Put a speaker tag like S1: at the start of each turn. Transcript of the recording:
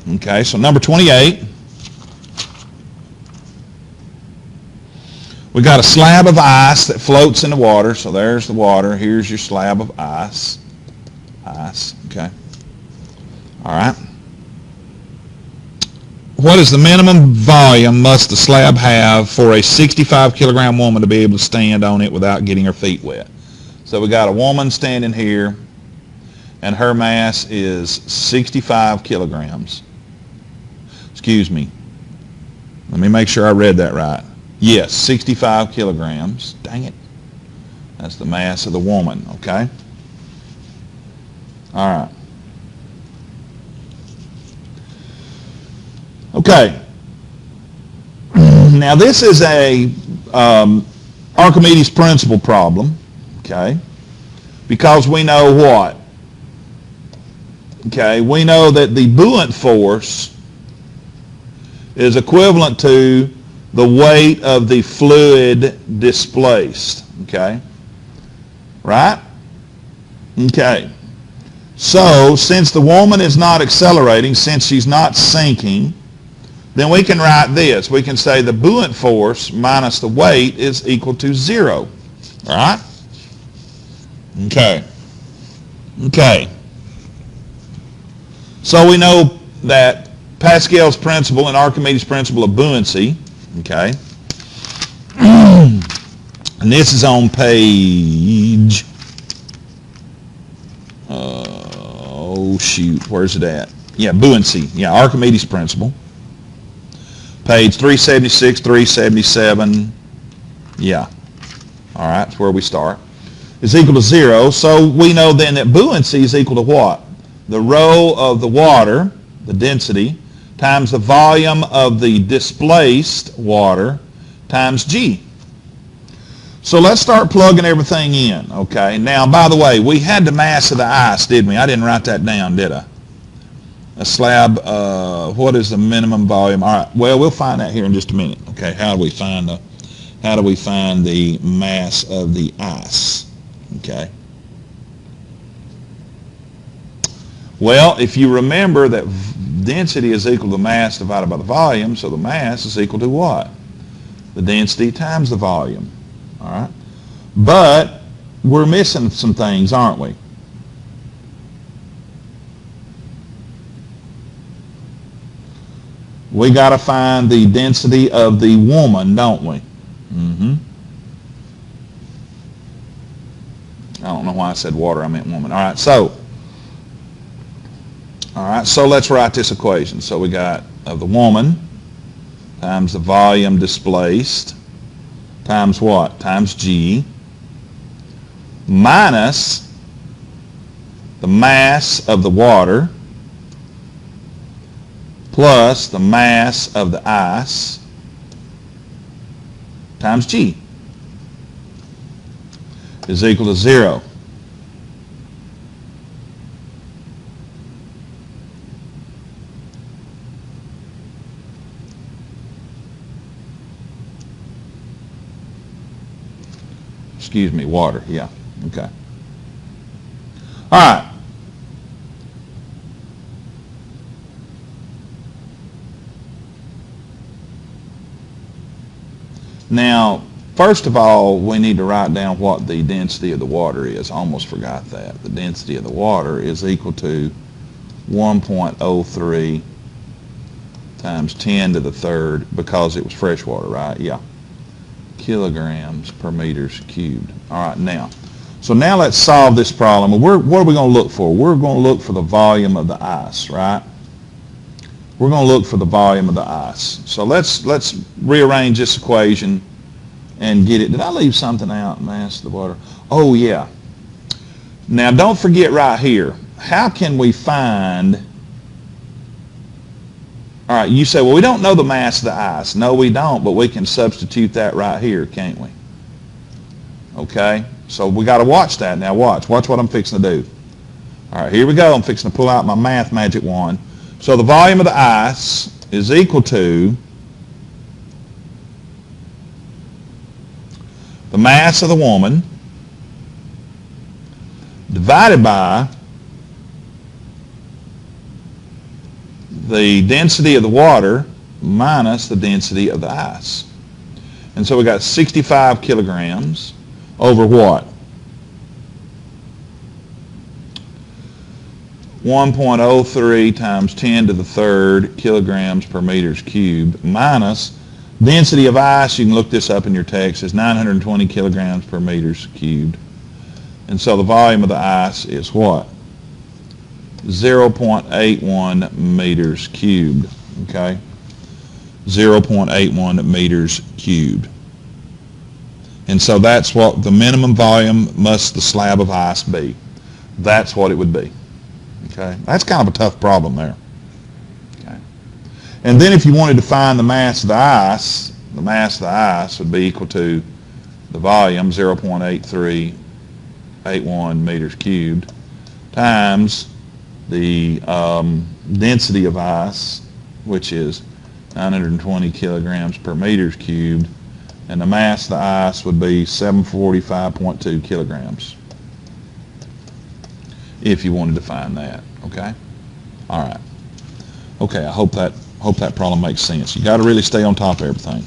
S1: Okay, so number 28. We got a slab of ice that floats in the water. So there's the water. Here's your slab of ice. Ice, okay. All right. What is the minimum volume must the slab have for a 65 kilogram woman to be able to stand on it without getting her feet wet? So we got a woman standing here, and her mass is 65 kilograms. Excuse me. Let me make sure I read that right. Yes, 65 kilograms. Dang it. That's the mass of the woman, okay? All right. Okay. Now this is a Archimedes principle problem, okay? Because we know what? Okay, we know that the buoyant force is equivalent to the weight of the fluid displaced, okay? Right? Okay. So, since the woman is not accelerating, since she's not sinking, then we can write this. We can say the buoyant force minus the weight is equal to 0. All right? Okay. Okay. So we know that Pascal's principle and Archimedes' principle of buoyancy, okay, and this is on page, where's it at? Yeah, buoyancy. Yeah, Archimedes' principle. Page 376, 377. Yeah. All right, that's where we start. Is equal to 0. So we know then that buoyancy is equal to what? The rho of the water, the density, times the volume of the displaced water times G. So let's start plugging everything in, okay? Now, by the way, we had the mass of the ice, didn't we? I didn't write that down, did I? A slab, what is the minimum volume? All right, well, we'll find that here in just a minute, okay? How do we find the mass of the ice, okay? Well, if you remember that density is equal to mass divided by the volume, so the mass is equal to what? The density times the volume. All right? But we're missing some things, aren't we? We got to find the density of the woman, don't we? Mm-hmm. I don't know why I said water, I meant woman. All right, so let's write this equation. So we got of the woman times the volume displaced times what? Times G minus the mass of the water plus the mass of the ice times G is equal to 0. Excuse me, water, yeah, okay. All right. Now, first of all, we need to write down what the density of the water is. I almost forgot that. The density of the water is equal to 1.03 times 10 to the third, because it was fresh water, right? Yeah. Kilograms per meters cubed. All right, now. So now let's solve this problem. What are we going to look for? We're going to look for the volume of the ice, right? We're going to look for the volume of the ice. So let's rearrange this equation and get it. Did I leave something out? Mass of the water. Oh, yeah. Now, don't forget right here. How can we find... All right, you say, well, we don't know the mass of the ice. No, we don't, but we can substitute that right here, can't we? Okay, so we got to watch that. Now watch what I'm fixing to do. All right, here we go. I'm fixing to pull out my math magic wand. So the volume of the ice is equal to the mass of the woman divided by the density of the water minus the density of the ice. And so we got 65 kilograms over what? 1.03 times 10 to the third kilograms per meters cubed minus density of ice, you can look this up in your text, is 920 kilograms per meters cubed. And so the volume of the ice is what? 0.81 meters cubed, okay? 0.81 meters cubed. And so that's what the minimum volume must the slab of ice be. That's what it would be, okay? That's kind of a tough problem there, okay? And then if you wanted to find the mass of the ice would be equal to the volume, 0.8381 meters cubed, times the density of ice, which is 920 kilograms per meters cubed, and the mass of the ice would be 745.2 kilograms if you wanted to find that, okay? All right. Okay, I hope that problem makes sense. You got to really stay on top of everything.